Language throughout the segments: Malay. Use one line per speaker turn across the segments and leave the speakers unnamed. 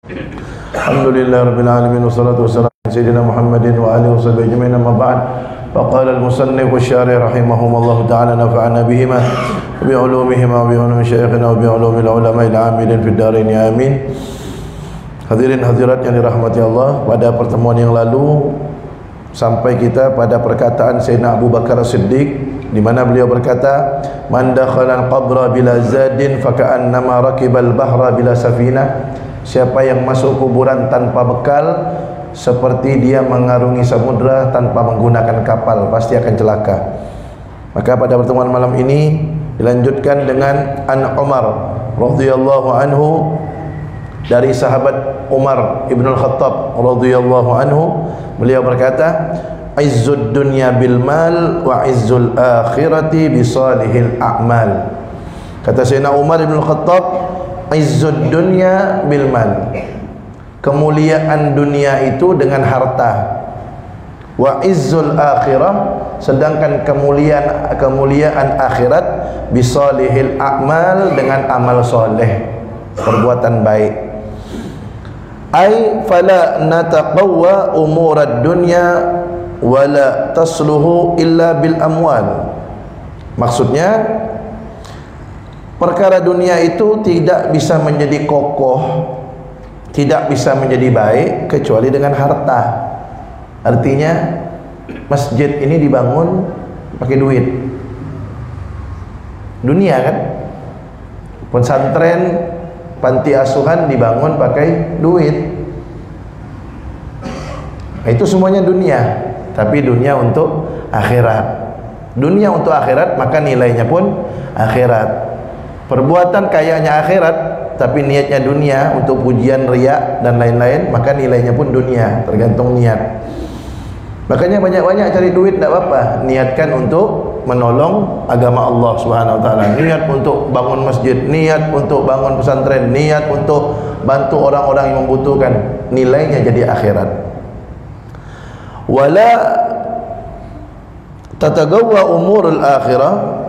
Alhamdulillahirabbil alamin wassalatu wassalamu ala sayyidina Muhammadin wa alihi washabbihi ajma'in amma ba'd. Faqala al-musannif wasy-syarih rahimahumullah ta'ala nafa'ana bihima wa bi 'ulumihima wa bi 'ulumi syayikhina wa bi 'ulumil ulama'il 'amilin fid dharain amin. Hadirin hadirat yang dirahmati Allah, pada pertemuan yang lalu sampai kita pada perkataan Sayyidina Abu Bakar As-Siddiq di mana beliau berkata, "Man dakhala al-qabra bila zadin faka'annama rakibal bahra bila safinah." Siapa yang masuk kuburan tanpa bekal, seperti dia mengarungi samudra tanpa menggunakan kapal, pasti akan celaka. Maka pada pertemuan malam ini dilanjutkan dengan An Umar radhiyallahu anhu, dari sahabat Umar Ibn Al-Khattab radhiyallahu anhu, beliau berkata, "Izzud dunya bil mal wa izzul akhirati bi salihil a'mal." Kata Sayyidina Umar Ibn Al-Khattab, izzud dunya bil mal, kemuliaan dunia itu dengan harta, wa izzul akhirah, sedangkan kemuliaan akhirat bisalihil a'mal, dengan amal soleh, perbuatan baik. Ai fala nataqawwa umurad dunya wala tasluhu illa bil amwal. Maksudnya, perkara dunia itu tidak bisa menjadi kokoh, tidak bisa menjadi baik kecuali dengan harta. Artinya masjid ini dibangun pakai duit. Dunia kan? Pesantren, panti asuhan dibangun pakai duit. Nah, itu semuanya dunia, tapi dunia untuk akhirat. Dunia untuk akhirat, maka nilainya pun akhirat. Perbuatan kayaknya akhirat, tapi niatnya dunia untuk pujian, riya dan lain-lain, maka nilainya pun dunia, tergantung niat. Makanya banyak-banyak cari duit tidak apa-apa, niatkan untuk menolong agama Allah Subhanahu wa taala, niat untuk bangun masjid, niat untuk bangun pesantren, niat untuk bantu orang-orang yang membutuhkan, nilainya jadi akhirat. Wala tatagawwa umurul akhirah.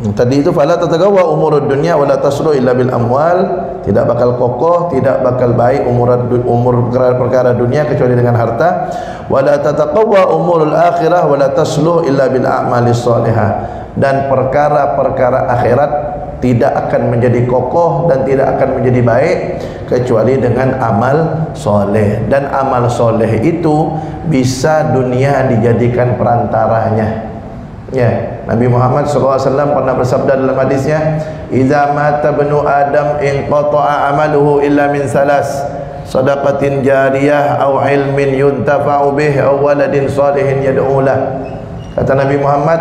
Tadi itu fala tatagawwa umurud dunya wala taslu illa bil amwal, tidak bakal kokoh, tidak bakal baik umur perkara dunia kecuali dengan harta. Wala tataqawwa umurul akhirah wala taslu illa bil a'malis salihah, dan perkara-perkara akhirat tidak akan menjadi kokoh dan tidak akan menjadi baik kecuali dengan amal soleh. Dan amal soleh itu bisa dunia dijadikan perantaranya. Ya, Nabi Muhammad SAW pernah bersabda dalam hadisnya, "Idza mata ibnu Adam inqata'a amaluhu illa min salas, shadaqatin jariyah aw ilmin yuntafa'u bih aw waladin shalihin yad'u lah." Kata Nabi Muhammad,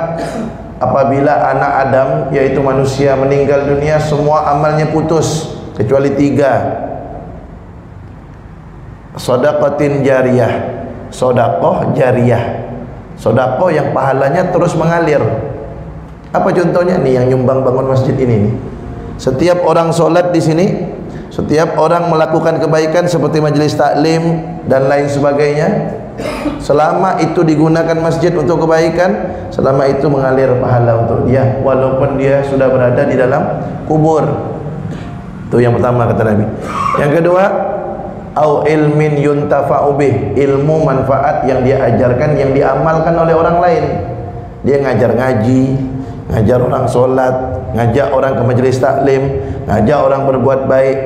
apabila anak Adam, yaitu manusia, meninggal dunia, semua amalnya putus kecuali 3. Shadaqatin jariyah, sedekah jariyah, sedekah yang pahalanya terus mengalir. Apa contohnya? Nih yang nyumbang bangun masjid ini nih. Setiap orang solat di sini, setiap orang melakukan kebaikan seperti majelis taklim dan lain sebagainya, selama itu digunakan masjid untuk kebaikan, selama itu mengalir pahala untuk dia, walaupun dia sudah berada di dalam kubur. Itu yang pertama kata Nabi. Yang kedua, au ilmin yuntafa'u bih, ilmu manfaat yang dia ajarkan, yang diamalkan oleh orang lain. Dia ngajar ngaji, ngajar orang solat, ngajak orang ke majelis taklim, ngajak orang berbuat baik.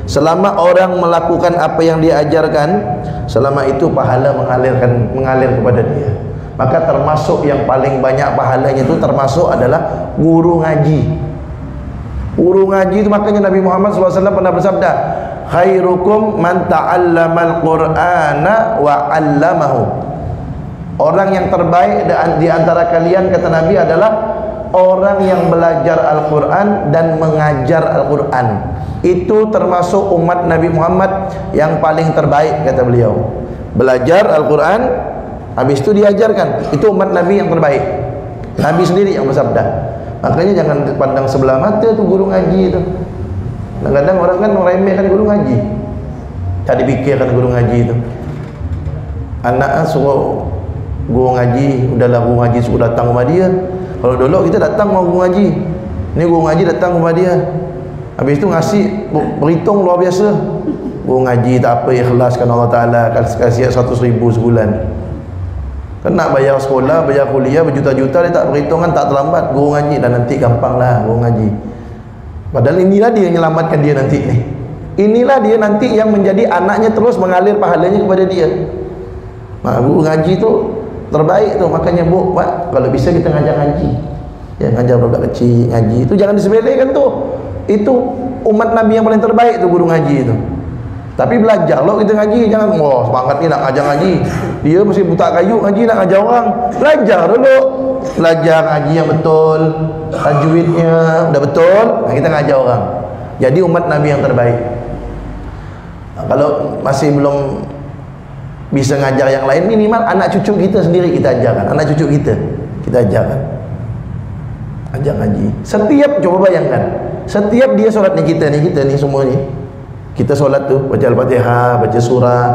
Selama orang melakukan apa yang dia ajarkan, selama itu pahala mengalir kepada dia. Maka termasuk yang paling banyak pahalanya itu termasuk adalah guru ngaji. Guru ngaji itu, makanya Nabi Muhammad SAW pernah bersabda, "Khairukum man ta'allamal Qur'ana wa 'allamahu." Orang yang terbaik di antara kalian, kata Nabi, adalah orang yang belajar Al-Qur'an dan mengajar Al-Qur'an. Itu termasuk umat Nabi Muhammad yang paling terbaik, kata beliau. Belajar Al-Qur'an, habis itu diajarkan. Itu umat Nabi yang terbaik. Nabi sendiri yang bersabda. Makanya jangan pandang sebelah mata tuh guru ngaji itu. Kadang-kadang orang kan meremehkan guru ngaji. Tak dipikirkan guru ngaji itu. Anak suruh guru ngaji, udahlah guru ngaji suruh datang rumah dia. Kalau dulu kita datang mau guru ngaji, ini guru ngaji datang rumah dia. Habis itu ngasih berhitung luar biasa. guru ngaji tak apa, ikhlaskan Allah Ta'ala, kasih 100,000 sebulan. Kan nak bayar sekolah, bayar kuliah berjuta-juta, dia tak perhitungan, tak terlambat guru ngaji, dan nanti gampang lah guru ngaji. Padahal inilah dia yang menyelamatkan dia nanti ni. Inilah dia nanti yang menjadi anaknya terus mengalir pahalanya kepada dia. Guru ngaji tu terbaik tu. Makanya bu, Pak, kalau bisa kita ngajar ngaji. Ya, ngajar budak kecil ngaji itu jangan disepelekan tu. Itu umat Nabi yang paling terbaik tu guru ngaji itu. Tapi belajar lo kita ngaji, jangan semangat ni nak ngajar ngaji. Dia mesti buta kayu ngaji nak ngajar orang. Belajar dulu. Belajar ngaji yang betul, tajwidnya udah betul, kita ngajar orang. Jadi umat Nabi yang terbaik. Kalau masih belum bisa ngajar yang lain, minimal anak cucu kita sendiri kita ajarkan. Anak cucu kita ajarkan. Ajar ngaji. Setiap, coba bayangkan, setiap dia solat ni, kita ni semua ni, kita solat tu baca Al-Fatihah, baca surah,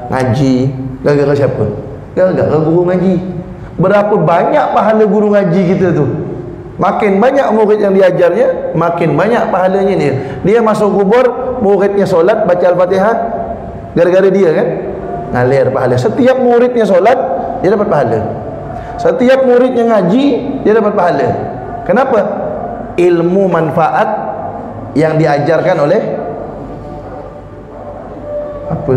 ngaji, gara-gara siapa? Gara-gara guru ngaji. Berapa banyak pahala guru ngaji kita tu. Makin banyak murid yang diajarnya, makin banyak pahalanya dia. Dia masuk kubur, muridnya solat, baca Al-Fatihah, gara-gara dia kan, ngalir pahala. Setiap muridnya solat, dia dapat pahala. Setiap muridnya ngaji, dia dapat pahala. Kenapa? Ilmu manfaat yang diajarkan oleh apa?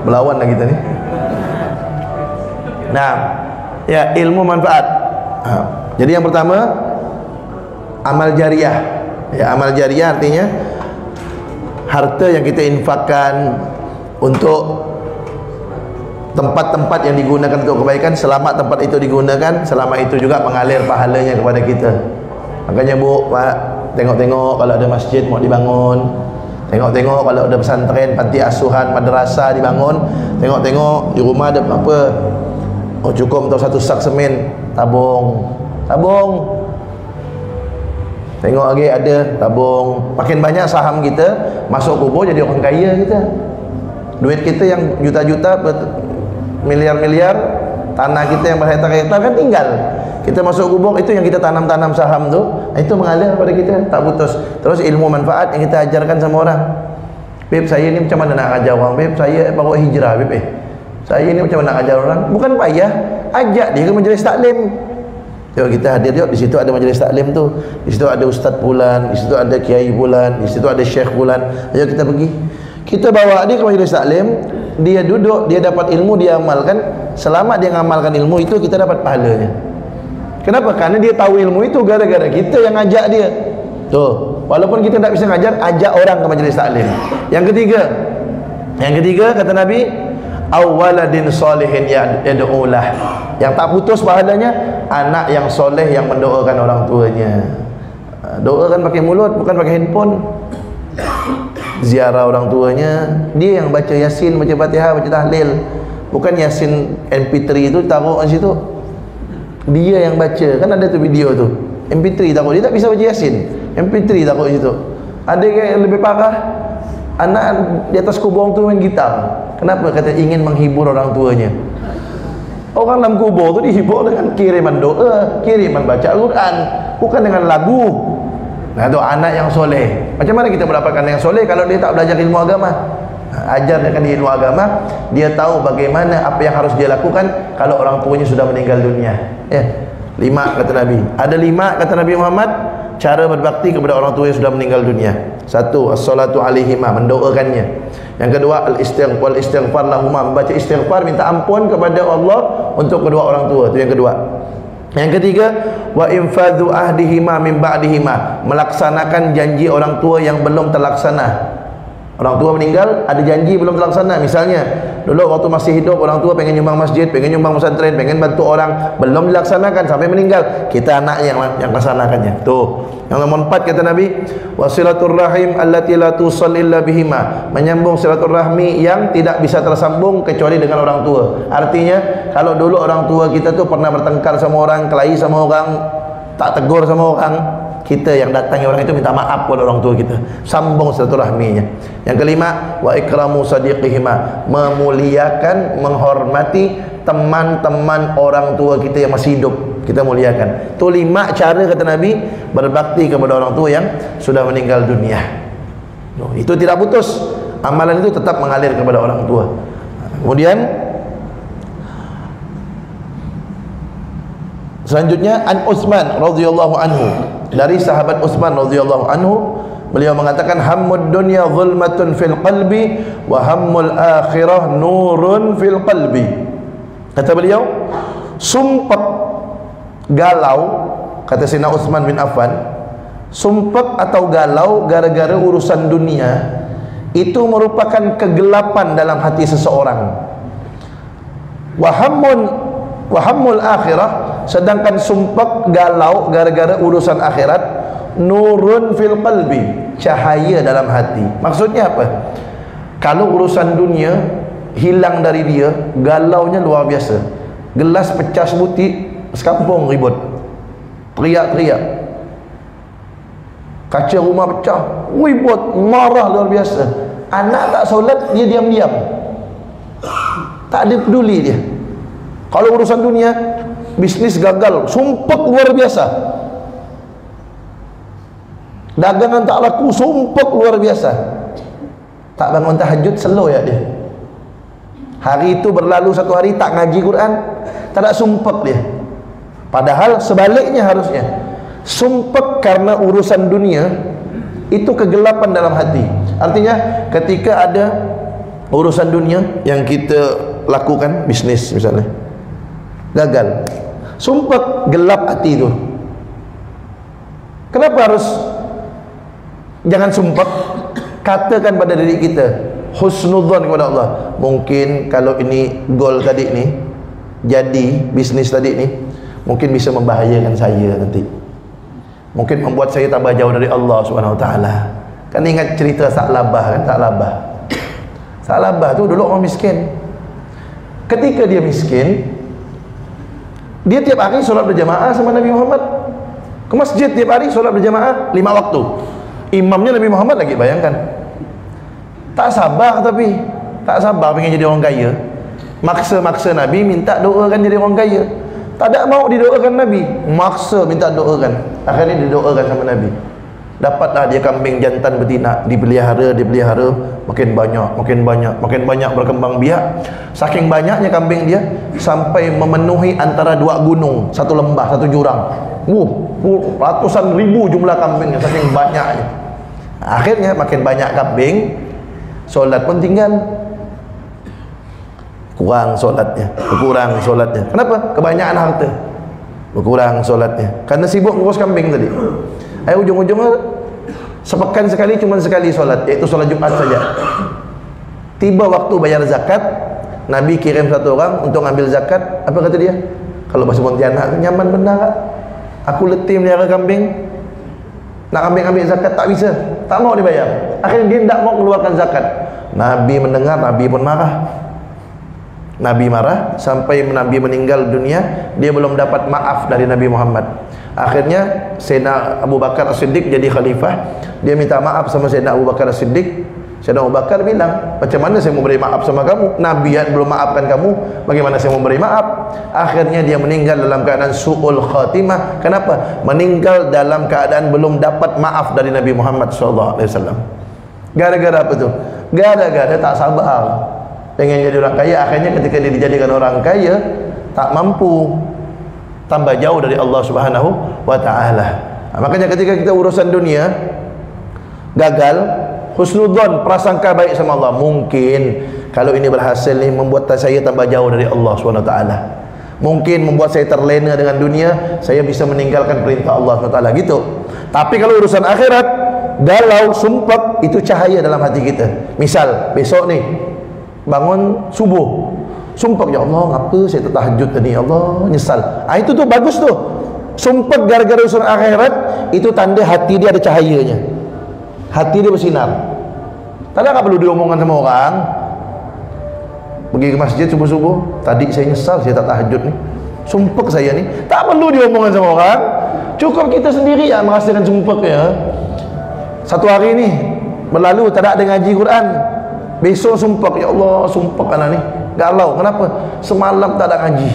Melawan lah kita ni. Nah, ya, ilmu manfaat. Jadi yang pertama, amal jariah. Ya, amal jariah artinya harta yang kita infakkan untuk tempat-tempat yang digunakan untuk kebaikan, selama tempat itu digunakan, selama itu juga mengalir pahalanya kepada kita. Makanya bu, Pak, tengok-tengok kalau ada masjid mau dibangun, tengok-tengok kalau ada pesantren, panti asuhan, madrasah dibangun, tengok-tengok di rumah ada apa, oh cukup untuk 1 sak semen, tabung, tengok lagi ada, tabung. Makin banyak saham kita masuk kubur, jadi orang kaya kita. Duit kita yang juta-juta, miliar-miliar, tanah kita yang berhektar-hektar kan tinggal. Kita masuk kubur, itu yang kita tanam-tanam saham tu, itu mengalir pada kita, tak putus. Terus ilmu manfaat yang kita ajarkan sama orang. Beb, saya ni macam mana nak ajar orang? Beb, saya baru hijrah, beb. Saya ni macam mana nak ajar orang? Bukan payah, ajak dia ke majlis taklim. Jom kita hadir, jom. Di situ ada majlis taklim tu, di situ ada ustaz bulan, di situ ada kiai bulan, di situ ada syekh bulan. Ayo kita pergi, kita bawa dia ke majlis taklim, dia duduk, dia dapat ilmu, dia amalkan. Selama dia ngamalkan ilmu itu, kita dapat pahalanya. Kenapa? Karena dia tahu ilmu itu, gara-gara kita yang ngajak dia. Tuh, walaupun kita tak bisa ngajar, ajak orang ke majlis taklim. Yang ketiga kata Nabi, awaladin solihin yad'ulah. Yang tak putus pahalanya, anak yang soleh yang mendoakan orang tuanya. Doakan pakai mulut, bukan pakai handphone. Ziarah orang tuanya, dia yang baca Yasin, baca Fatihah, baca tahlil. Bukan Yasin MP3 itu taruh di situ. Dia yang baca. Kan ada tu video tu, MP3 taruh, dia tak bisa baca Yasin, MP3 taruh di situ. Ada yang lebih parah, anak di atas kubur tu main gitar. Kenapa? Kata ingin menghibur orang tuanya. Orang dalam kubur tu dihibur dengan kiriman doa, kiriman baca Al-Quran, bukan dengan lagu. Nah, tu anak yang soleh. Macam mana kita mendapatkan yang soleh kalau dia tak belajar ilmu agama? Ajarkan dia ilmu agama, dia tahu bagaimana apa yang harus dia lakukan kalau orang tuanya sudah meninggal dunia. Ya, 5 kata Nabi. Ada 5 kata Nabi Muhammad cara berbakti kepada orang tua yang sudah meninggal dunia. 1, as-salatu alaihima, mendoakannya. Yang kedua, al-istighfar lahuma, membaca istighfar, minta ampun kepada Allah untuk kedua orang tua. Itu yang kedua. Yang ketiga, wa infadhu ahdihima min ba'dihima, melaksanakan janji orang tua yang belum terlaksana. Orang tua meninggal, ada janji belum terlaksana. Misalnya, dulu waktu masih hidup, orang tua pengen nyumbang masjid, pengen nyumbang pesantren, pengen bantu orang, belum dilaksanakan sampai meninggal. Kita anaknya yang laksanakannya. Tuh. Yang nomor 4 kata Nabi, wasilatur rahim allati la tusal illa bihima, menyambung silaturahmi yang tidak bisa tersambung kecuali dengan orang tua. Artinya, kalau dulu orang tua kita tuh pernah bertengkar sama orang, kelahi sama orang, tak tegur sama orang, kita yang datangi orang itu minta maaf kepada orang tua kita, sambung silaturahminya. Yang kelima, wa ikramu sadiqihima, memuliakan, menghormati teman-teman orang tua kita yang masih hidup. kita muliakan. Itu 5 cara kata Nabi berbakti kepada orang tua yang sudah meninggal dunia. Itu tidak putus, amalan itu tetap mengalir kepada orang tua. Kemudian selanjutnya an Utsman radhiyallahu anhu, dari sahabat Utsman radhiyallahu anhu, beliau mengatakan hammud dunya zulmatun fil qalbi wa hammul akhirah nurun fil qalbi. Kata beliau, sumpek galau, kata Sayyidina Utsman bin Affan, sumpek atau galau gara-gara urusan dunia itu merupakan kegelapan dalam hati seseorang. Wa hammul akhirah, sedangkan sumpek galau gara-gara urusan akhirat, nurun fil qalbi, cahaya dalam hati. Maksudnya apa? Kalau urusan dunia hilang dari dia, galaunya luar biasa. Gelas pecah sebutik, sekampung ribut, teriak-teriak. Kaca rumah pecah, ribut, marah luar biasa. Anak tak solat, dia diam-diam, tak ada peduli dia. Kalau urusan dunia, bisnis gagal, sumpek luar biasa. Dagangan tak laku, sumpek luar biasa. Tak bangun tahajud, slow ya dia. Hari itu berlalu satu hari tak ngaji Quran, tak ada sumpek dia. Padahal sebaliknya harusnya sumpek karena urusan dunia itu kegelapan dalam hati. Artinya ketika ada urusan dunia yang kita lakukan, bisnis misalnya gagal, sumpek, gelap hati itu. Kenapa harus jangan sumpek? Katakan pada diri kita husnudzon kepada Allah, mungkin kalau ini goal tadi ni jadi, bisnis tadi ni mungkin bisa membahayakan saya nanti, mungkin membuat saya tambah jauh dari Allah Subhanahu Wa Taala. Kan ingat cerita Sa'labah kan? Sa'labah tu dulu orang miskin. Ketika dia miskin, dia tiap hari solat berjamaah sama Nabi Muhammad, ke masjid tiap hari solat berjamaah 5 waktu. Imamnya Nabi Muhammad lagi, bayangkan. Tak sabar, tapi tak sabar pengen jadi orang kaya, maksa-maksa Nabi minta doakan jadi orang kaya. Tak ada mau didoakan Nabi, maksa minta doakan. Akhirnya didoakan sama Nabi. Dapatlah dia kambing jantan betina, dipelihara, makin banyak berkembang biak. Saking banyaknya kambing dia, sampai memenuhi antara 2 gunung, 1 lembah, 1 jurang. Ratusan ribu jumlah kambingnya, saking banyaknya. Akhirnya makin banyak kambing, solat pun tinggal, berkurang solatnya. Kenapa? Kebanyakan harta, berkurang solatnya, karena sibuk ngurus kambing tadi. Ujung-ujungnya sepekan sekali, cuma sekali solat, yaitu solat Jumat saja. Tiba waktu bayar zakat, Nabi kirim 1 orang untuk ambil zakat. Apa kata dia? Kalau bahasa Pontianak, nyaman benar, aku letih melihara kambing, nak ambil zakat tak bisa, tak mau dibayar. Akhirnya dia tidak mau keluarkan zakat. Nabi mendengar, Nabi pun marah. Nabi marah sampai Nabi meninggal dunia, dia belum dapat maaf dari Nabi Muhammad. Akhirnya Sayyidina Abu Bakar As-Siddiq jadi khalifah. Dia minta maaf sama Sayyidina Abu Bakar As-Siddiq. Sayyidina Abu Bakar bilang, macam mana saya mau beri maaf sama kamu? Nabi yang belum maafkan kamu, bagaimana saya mau beri maaf? Akhirnya dia meninggal dalam keadaan su'ul khatimah. Kenapa? Meninggal dalam keadaan belum dapat maaf dari Nabi Muhammad SAW. Gara-gara apa tu? Gara-gara tak sabar, pengen jadi orang kaya. Akhirnya ketika dia dijadikan orang kaya, tak mampu, tambah jauh dari Allah Subhanahu Wa Taala. Makanya ketika kita urusan dunia gagal, husnudzon, prasangka baik sama Allah. Mungkin kalau ini berhasil ni membuat saya tambah jauh dari Allah Subhanahu Wa Taala. Mungkin membuat saya terlena dengan dunia, saya bisa meninggalkan perintah Allah Subhanahu Wa Taala gitu. Tapi kalau urusan akhirat, galau, sumpek, itu cahaya dalam hati kita. Misal besok ni bangun subuh, sumpah, ya Allah, ngapa saya tertahajud tadi, ya Allah, nyesal. Itu tuh bagus tuh. Sumpah gara-gara urusan akhirat, itu tanda hati dia ada cahayanya, hati dia bersinar. Tadi nggak perlu diomongkan sama orang. Pergi ke masjid subuh-subuh, tadi saya nyesal saya tak tahajud nih, sumpah saya nih, tak perlu diomongkan sama orang. Cukup kita sendiri yang merasakan sumpah ya. Satu hari nih berlalu tak ada ngaji Quran, besok sumpah, ya Allah, sumpah anak ni galau. Kenapa? Semalam tak ada ngaji,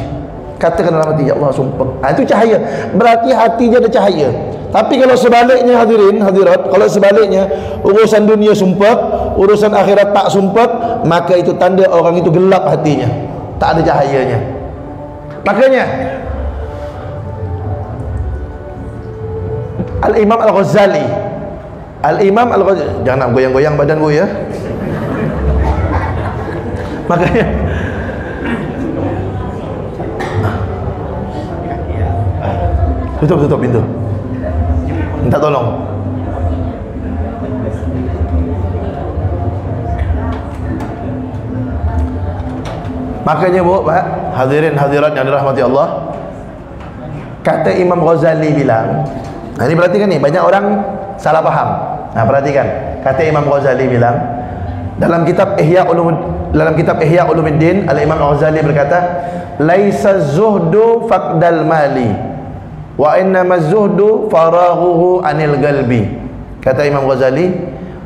katakan dalam hati, ya Allah sumpah. Itu cahaya. Berarti hati dia ada cahaya. Tapi kalau sebaliknya hadirin, hadirat, kalau sebaliknya urusan dunia sumpah, urusan akhirat tak sumpah, maka itu tanda orang itu gelap hatinya, tak ada cahayanya. Makanya Al-Imam Al-Ghazali, Al-Imam Al-Ghazali, jangan nak goyang-goyang badan gue ya. Makanya tutup pintu, minta tolong. Makanya Bu, Pak, hadirin hadirat yang dirahmati Allah, kata Imam Ghazali bilang, nah ini perhatikan nih, banyak orang salah paham. Nah perhatikan, kata Imam Ghazali bilang dalam kitab Ihya Ulumuddin, Al-Imam Ghazali berkata, laisa zuhdu faqdal mali wa innama zuhdu faraghuhu anil qalbi. Kata Imam Ghazali,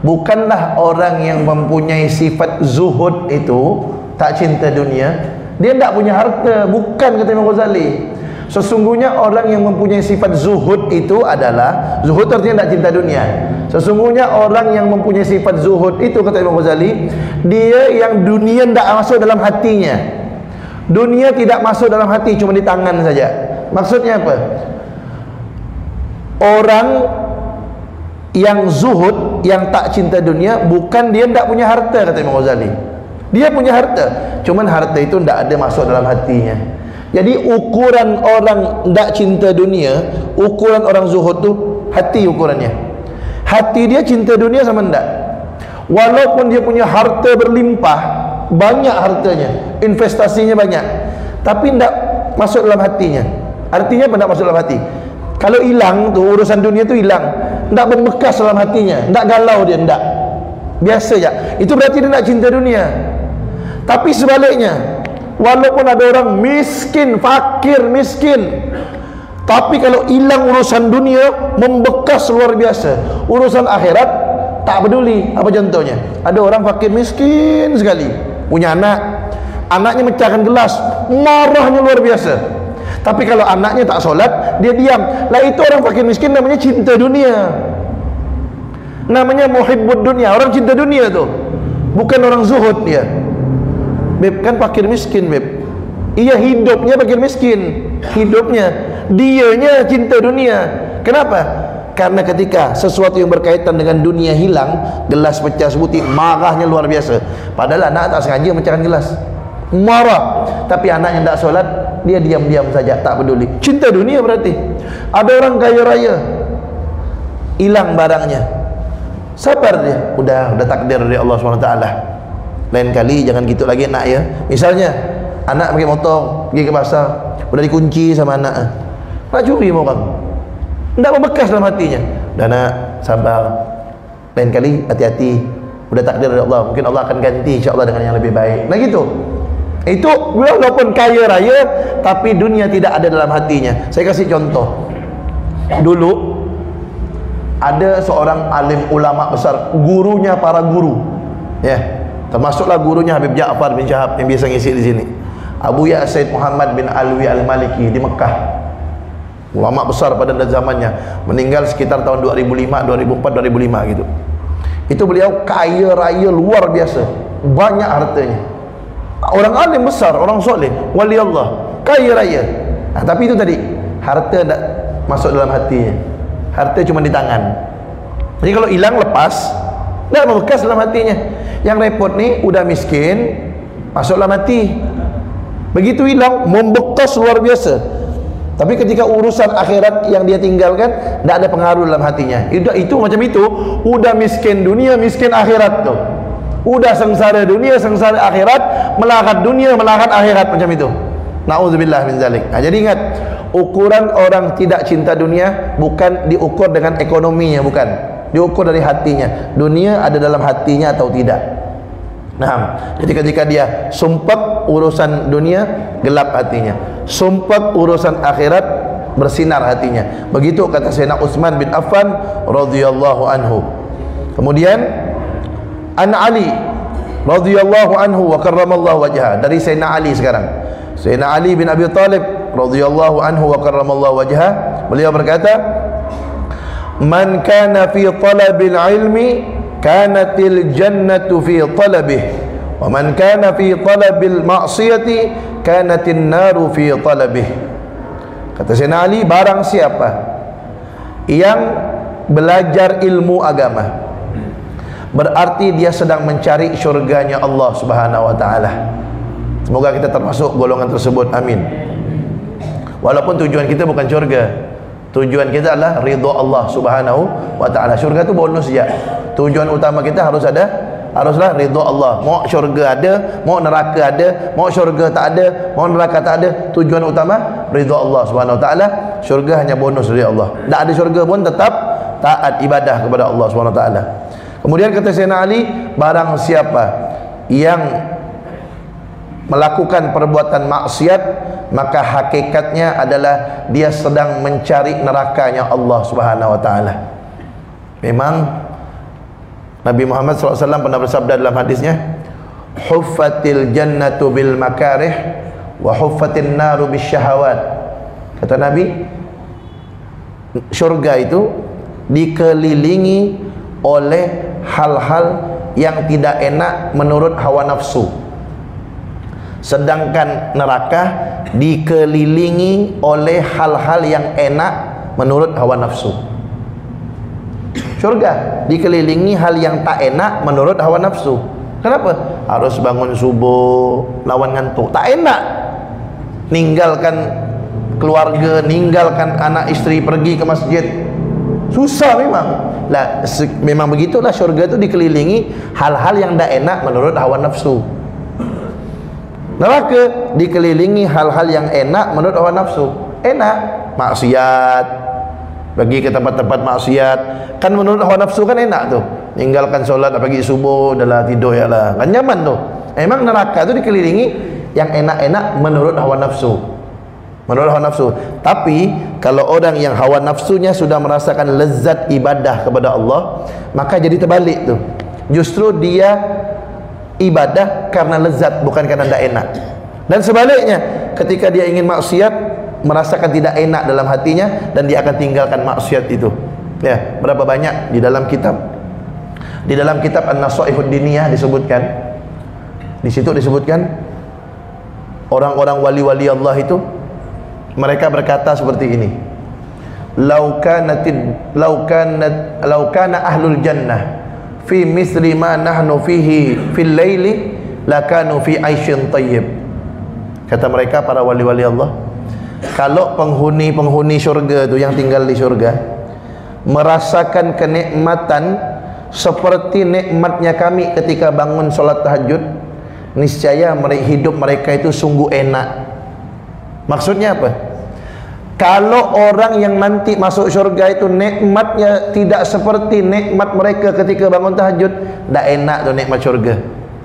bukanlah orang yang mempunyai sifat zuhud itu, tak cinta dunia, dia tak punya harta. Bukan, kata Imam Ghazali. Sesungguhnya orang yang mempunyai sifat zuhud itu adalah, zuhud artinya tak cinta dunia. Sesungguhnya orang yang mempunyai sifat zuhud itu, kata Imam Ghazali, dia yang dunia tak masuk dalam hatinya. Dunia tidak masuk dalam hati, cuma di tangan saja. Maksudnya apa? Orang yang zuhud, yang tak cinta dunia, bukan dia tak punya harta, kata Imam Ghazali. Dia punya harta, cuman harta itu tak ada masuk dalam hatinya. Jadi ukuran orang tak cinta dunia, ukuran orang zuhud tu hati ukurannya. Hati dia cinta dunia sama tak? Walaupun dia punya harta berlimpah, banyak hartanya, investasinya banyak, tapi tak masuk dalam hatinya. Artinya apa tak masuk dalam hati? Kalau hilang tu, urusan dunia tu hilang, tak membekas dalam hatinya, tak galau dia, tak. Biasa je. Itu berarti dia tak cinta dunia. Tapi sebaliknya, walaupun ada orang miskin, fakir, miskin, tapi kalau hilang urusan dunia, membekas luar biasa. Urusan akhirat tak peduli. Apa contohnya? Ada orang fakir miskin sekali, punya anak, anaknya mecahkan gelas, marahnya luar biasa. Tapi kalau anaknya tak solat, dia diam. Lah itu orang fakir miskin, namanya cinta dunia, namanya muhibbud dunia. Orang cinta dunia tu, bukan orang zuhud dia. Beb, kan fakir miskin, Beb. Iya, hidupnya fakir miskin, hidupnya, dianya cinta dunia. Kenapa? Karena ketika sesuatu yang berkaitan dengan dunia hilang, gelas pecah sebutir, marahnya luar biasa. Padahal anak tak sengaja mecahkan gelas, marah. Tapi anak yang tak solat, dia diam-diam saja, tak peduli. Cinta dunia berarti. Ada orang kaya raya, hilang barangnya, sabar dia, udah takdir dari Allah SWT. Lain kali jangan gitu lagi nak ya. Misalnya anak pakai motor pergi ke pasar, udah dikunci sama anak, nak curi sama orang, tidak membekas dalam hatinya. Dah nak, sabar, lain kali hati-hati, udah takdir dari Allah, mungkin Allah akan ganti insyaAllah dengan yang lebih baik. Nah gitu. Itu walaupun kaya raya, tapi dunia tidak ada dalam hatinya. Saya kasih contoh. Dulu ada seorang alim ulama besar, gurunya para guru, ya, termasuklah gurunya Habib Ja'far bin Syahab yang biasa ngisi di sini, Abu Ya Said Muhammad bin Alwi Al-Maliki di Mekah. Ulama besar pada zamannya, meninggal sekitar tahun 2005, 2004, 2005 gitu. Itu beliau kaya raya luar biasa, banyak hartanya. Orang alim besar, orang soleh, wali Allah, kaya raya. Nah, tapi itu tadi, harta tak masuk dalam hatinya. Harta cuma di tangan. Jadi kalau hilang lepas, tak membekas dalam hatinya. Yang repot nih, udah miskin, masuk dalam hati. Begitu hilang, membekas luar biasa. Tapi ketika urusan akhirat yang dia tinggalkan, tak ada pengaruh dalam hatinya. Itu macam itu, udah miskin dunia, miskin akhirat tuh. Udah sengsara dunia, sengsara akhirat, melarat dunia, melarat akhirat, macam itu. Na'udzubillah min zalik. Nah, jadi ingat, ukuran orang tidak cinta dunia bukan diukur dengan ekonominya, bukan. Diukur dari hatinya. Dunia ada dalam hatinya atau tidak. Nah, jadi ketika dia sumpah urusan dunia, gelap hatinya. Sumpah urusan akhirat, bersinar hatinya. Begitu kata Sayyidina Utsman bin Affan radhiyallahu anhu. Kemudian An Ali radhiyallahu anhu wa karramallahu wajhah, dari Sayyidina Ali sekarang. Sayyidina Ali bin Abi Thalib radhiyallahu anhu wa karramallahu wajhah, beliau berkata, "Man kana fi talabil ilmi kanatil jannatu fi talabih, wa man kana fi talabil ma'siyati kanatin naru fi talabih." Kata Sayyidina Ali, barang siapa yang belajar ilmu agama, berarti dia sedang mencari syurganya Allah Subhanahu wa ta'ala. Semoga kita termasuk golongan tersebut, amin. Walaupun tujuan kita bukan syurga, tujuan kita adalah ridha Allah Subhanahu wa ta'ala. Syurga itu bonus saja. Tujuan utama kita haruslah ridha Allah. Mau syurga ada, mau neraka ada, mau syurga tak ada, mau neraka tak ada, tujuan utama ridha Allah Subhanahu wa ta'ala. Syurga hanya bonus dari Allah. Tak ada syurga pun tetap taat ibadah kepada Allah Subhanahu wa ta'ala. Kemudian kata Sayyidina Ali, barang siapa yang melakukan perbuatan maksiat, maka hakikatnya adalah dia sedang mencari nerakanya Allah Subhanahu wa ta'ala. Memang Nabi Muhammad SAW pernah bersabda dalam hadisnya, huffatil jannatu bil makarih wa huffatin naru bis syahawat. Kata Nabi, syurga itu dikelilingi oleh hal-hal yang tidak enak menurut hawa nafsu, sedangkan neraka dikelilingi oleh hal-hal yang enak menurut hawa nafsu. Syurga dikelilingi hal yang tak enak menurut hawa nafsu. Kenapa? Harus bangun subuh lawan ngantuk, tak enak. Ninggalkan keluarga, ninggalkan anak istri, pergi ke masjid, susah memang. Lah, memang begitulah syurga itu dikelilingi hal-hal yang tak enak menurut hawa nafsu. Neraka dikelilingi hal-hal yang enak menurut hawa nafsu. Enak, maksiat, pergi ke tempat-tempat maksiat, kan menurut hawa nafsu kan enak tuh. Ninggalkan solat pagi subuh, adalah tidur ya lah, kan nyaman tuh. Emang neraka itu dikelilingi yang enak-enak menurut hawa nafsu. Menurut hawa nafsu. Tapi kalau orang yang hawa nafsunya sudah merasakan lezat ibadah kepada Allah, maka jadi terbalik tuh. Justru dia ibadah karena lezat, bukan karena tidak enak. Dan sebaliknya, ketika dia ingin maksiat, merasakan tidak enak dalam hatinya, dan dia akan tinggalkan maksiat itu. Ya, berapa banyak di dalam kitab An-Nasaihud Diniyah disebutkan. Di situ disebutkan orang-orang wali-wali Allah itu, mereka berkata seperti ini, lau kana ahlul jannah fi misli ma nahnu fihi fil laili lakanu fi aisyin tayyib. Kata mereka, para wali-wali Allah, kalau penghuni syurga itu yang tinggal di syurga merasakan kenikmatan seperti nikmatnya kami ketika bangun solat tahajud, niscaya hidup mereka itu sungguh enak. Maksudnya apa? Kalau orang yang nanti masuk syurga itu nikmatnya tidak seperti nikmat mereka ketika bangun tahajud, tidak enak tuh nikmat syurga.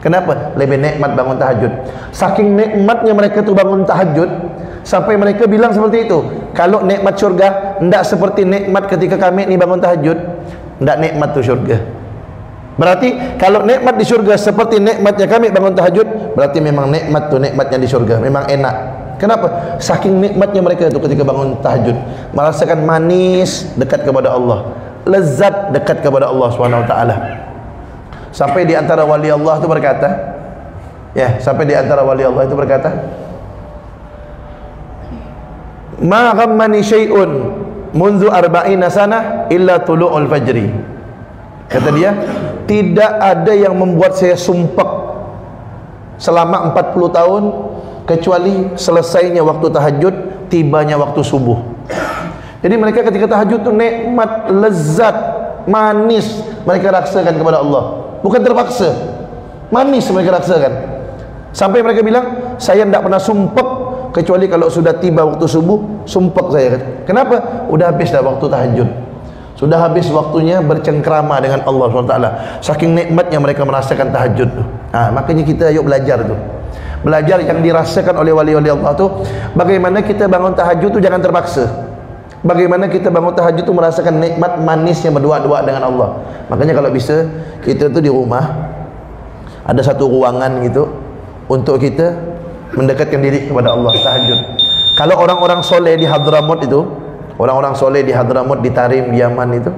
Kenapa? Lebih nikmat bangun tahajud. Saking nikmatnya mereka tuh bangun tahajud, sampai mereka bilang seperti itu, kalau nikmat syurga tidak seperti nikmat ketika kami ini bangun tahajud, tidak nikmat tuh syurga. Berarti kalau nikmat di syurga seperti nikmatnya kami bangun tahajud, berarti memang nikmat tuh nikmatnya di syurga, memang enak. Kenapa? Saking nikmatnya mereka itu ketika bangun tahajud, merasakan manis dekat kepada Allah, lezat dekat kepada Allah Subhanahu wa ta'ala. Sampai di antara wali Allah itu berkata, ma ghammani syai'un mundu arba'ina sanah illa tulu'ul fajri. Kata dia, tidak ada yang membuat saya sumpek selama 40 tahun kecuali selesainya waktu tahajud, tibanya waktu subuh. Jadi mereka ketika tahajud itu nikmat, lezat, manis mereka rasakan kepada Allah, bukan terpaksa, manis mereka rasakan. Sampai mereka bilang, saya tidak pernah sumpek kecuali kalau sudah tiba waktu subuh, sumpek saya. Kenapa? Udah habis dah waktu tahajud, sudah habis waktunya bercengkrama dengan Allah SWT. Saking nikmatnya mereka merasakan tahajud tu. Makanya kita yuk belajar tu, belajar yang dirasakan oleh wali-wali Allah tu. Bagaimana kita bangun tahajud tu jangan terpaksa. Bagaimana kita bangun tahajud tu merasakan nikmat manisnya berdua-dua dengan Allah. Makanya kalau bisa kita tu di rumah ada satu ruangan gitu untuk kita mendekatkan diri kepada Allah tahajud. Kalau orang-orang soleh di Hadramut itu, orang-orang soleh di Hadramut, di Tarim, di Yaman itu,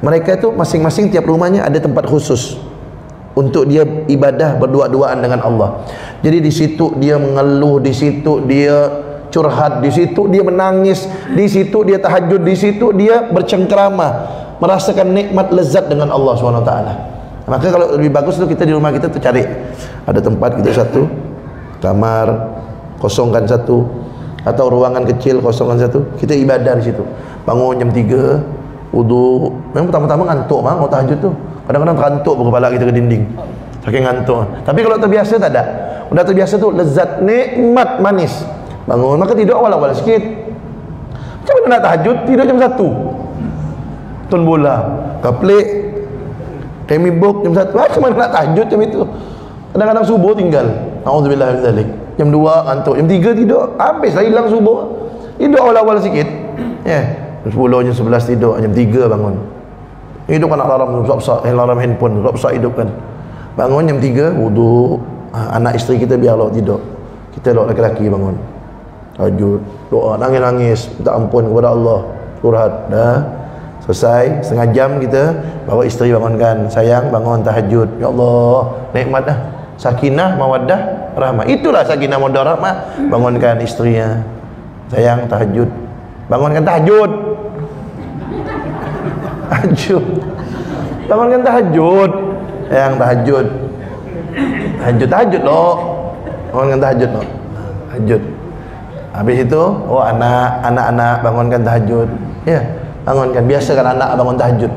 mereka itu masing-masing tiap rumahnya ada tempat khusus untuk dia ibadah berdua-duaan dengan Allah. Jadi di situ dia mengeluh, di situ dia curhat, di situ dia menangis, di situ dia tahajud, di situ dia bercengkrama, merasakan nikmat lezat dengan Allah SWT. Maka kalau lebih bagus tu kita di rumah kita tu cari ada tempat kita satu, kamar kosongkan satu, atau ruangan kecil kosongkan satu, kita ibadah di situ. Bangun jam 3, wudu. Memang pertama-tama ngantuk mah mau tahajud tu. Kadang-kadang terantuk kepala kita ke dinding. Saking ngantuk. Tapi kalau terbiasa tak ada. Udah terbiasa tu lezat, nikmat, manis. Bangun maka tidur awal-awal sikit. Macam mana nak tahajud? Tidur jam 1. Tun bola, kaplik, Remi book jam 1. Macam mana nak tahajud jam itu? Kadang-kadang subuh tinggal. Auzubillah min zalik. Jam 2 ngantuk, jam 3 tidur, habis lah hilang subuh. Tidur awal-awal sikit. Jam 10, jam 11 tidur, jam 3 bangun. Hidupkan alarm besar-besar, alarm handphone besar hidupkan. Bangun jam 3, wudu. Anak isteri kita biar lawak tidur. Kita lawak laki-laki bangun. Tahajud, doa, nangis-nangis, minta ampun kepada Allah. Curhat, dah. Selesai, setengah jam kita bawa isteri bangunkan. Sayang, bangun tahajud. Ya Allah, nikmat dah. Sakinah, mawaddah, rahmah. Itulah sakinah, mawaddah, rahmah. Bangunkan isterinya. Sayang, tahajud. Bangunkan tahajud. Tahajud. Bangunkan tahajud. Sayang, tahajud. Tahajud loh. Bangunkan tahajud loh. Tahajud. Habis itu, oh anak-anak bangunkan tahajud. Ya, bangunkan. Biasakan anak bangun tahajud.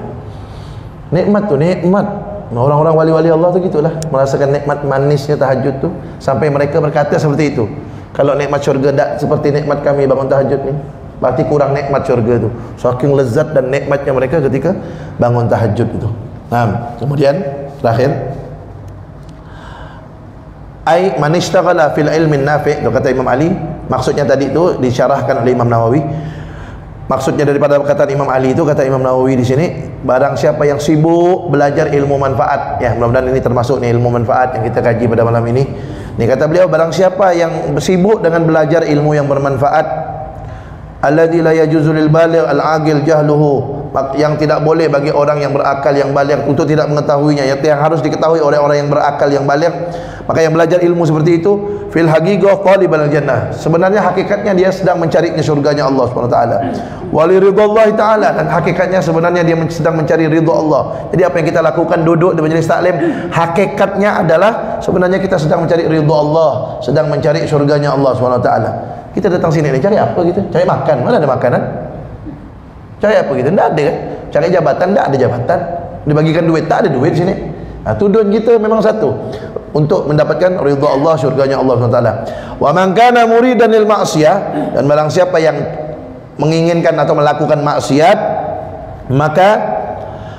Nikmat tu, nikmat. Orang-orang wali-wali Allah tu gitulah, merasakan nikmat manisnya tahajud tu sampai mereka berkata seperti itu. Kalau nikmat syurga tak seperti nikmat kami bangun tahajud ni, berarti kurang nikmat syurga tu. Saking lezat dan nikmatnya mereka ketika bangun tahajud itu. Nah, kemudian terakhir, ai man ishtaghala fil ilmi nafi', kata Imam Ali. Maksudnya tadi itu disyarahkan oleh Imam Nawawi. Maksudnya daripada perkataan Imam Ali itu, kata Imam Nawawi di sini, barang siapa yang sibuk belajar ilmu manfaat, ya mudah-mudahan ini termasuk nih ilmu manfaat yang kita kaji pada malam ini. Ini kata beliau, barang siapa yang sibuk dengan belajar ilmu yang bermanfaat, alladzi la yajuzu lil baligh al-aqil jahluhu, yang tidak boleh bagi orang yang berakal yang baligh untuk tidak mengetahuinya, yang harus diketahui oleh orang yang berakal yang baligh. Maka yang belajar ilmu seperti itu, fil haqiqah talibal jannah, sebenarnya hakikatnya dia sedang mencari surganya Allah Subhanahu wa taala. Wa li ridallah taala, dan hakikatnya sebenarnya dia sedang mencari ridha Allah. Jadi apa yang kita lakukan duduk di majlis taklim, hakikatnya adalah sebenarnya kita sedang mencari ridha Allah, sedang mencari surganya Allah Subhanahu wa taala. Kita datang sini ni cari apa kita? Cari makan. Mana ada makanan? Cari apa kita? Tak ada kan? Cari jabatan, tak ada jabatan. Dibagikan duit, tak ada duit sini. Tujuan kita memang satu, untuk mendapatkan ridha Allah, syurganya Allah SWT. Wa man kana muridan lil ma'siyah, dan barang siapa yang menginginkan atau melakukan maksiat, maka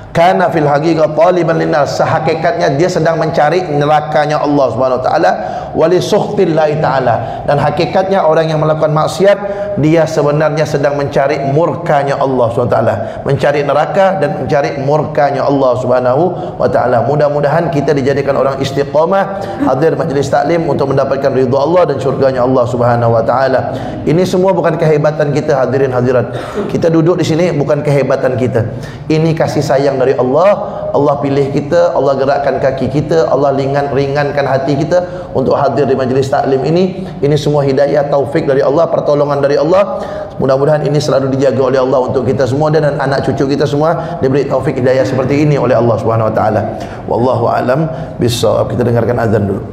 kana fil haqiqah taliban linnas, sehakikatnya dia sedang mencari nerakanya Allah Subhanahu wa taala, wali sukhtillahi taala, dan hakikatnya orang yang melakukan maksiat dia sebenarnya sedang mencari murkanya Allah Subhanahu wa taala, mencari neraka dan mencari murkanya Allah Subhanahu wa taala. Mudah-mudahan kita dijadikan orang istiqamah, hadir majlis taklim untuk mendapatkan ridha Allah dan syurganya Allah Subhanahu wa taala. Ini semua bukan kehebatan kita, hadirin hadirat. Kita duduk di sini bukan kehebatan kita. Ini kasih sayang dari Allah. Allah pilih kita, Allah gerakkan kaki kita, Allah ringankan hati kita untuk hadir di majlis taklim ini. Ini semua hidayah, taufik dari Allah, pertolongan dari Allah. Mudah-mudahan ini selalu dijaga oleh Allah untuk kita semua, dan anak cucu kita semua diberi taufik hidayah seperti ini oleh Allah Subhanahu wa taala. Wallahu alam bissawab. Kita dengarkan azan dulu.